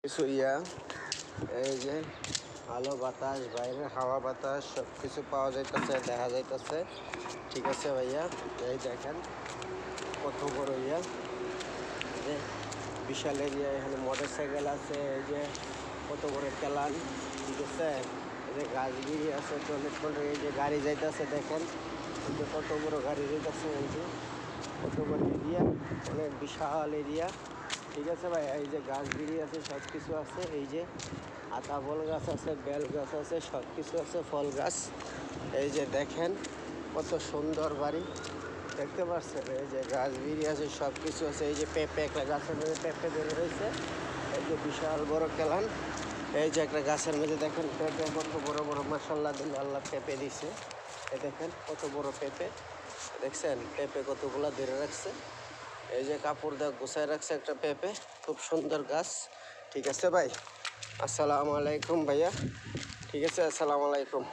কিছু এই যে আলো বাতাস, বাইরের হাওয়া বাতাস সব কিছু পাওয়া যাইতেছে, দেখা যাইতেছে। ঠিক আছে ভাইয়া, এই দেখেন কত বড় যে বিশাল এরিয়া। এখানে মোটর সাইকেল আছে, এই যে কত বড় কেলান। ঠিক আছে, এই যে গাছ বিড়ি আছে, টয়লেট ফলের এই যে গাড়ি যাইতেছে দেখেন, এই যে কত বড় গাড়ি যাইতেছে, এই যে কত বড় এরিয়া, অনেক বিশাল এরিয়া। ঠিক আছে ভাই, এই যে গাছ বিড়ি আছে, সব কিছু আছে। এই যে আতা বল গাছ আছে, বেল গাছ আছে, সব কিছু আছে, ফল গাছ। এই যে দেখেন কত সুন্দর বাড়ি, দেখতে পাচ্ছেন। এই যে গাছ বিড়ি আছে, সব কিছু আছে। এই যে পেঁপে, একটা গাছের মধ্যে পেঁপে বের হয়েছে। এই যে বিশাল বড় কেলান। এই যে একটা গাছের মধ্যে দেখেন পেঁপে কত বড় বড়, মাশাআল্লাহ দিল আল্লাহ পেঁপে দিছে। এই দেখেন কত বড় পেঁপে, দেখছেন পেঁপে কতগুলা ধরে রাখছে। এই যে কাপড় দিয়ে গুছায় রাখছে একটা পেঁপে, খুব সুন্দর গাছ। ঠিক আছে ভাই, আসসালামু আলাইকুম ভাইয়া। ঠিক আছে, আসসালামু আলাইকুম।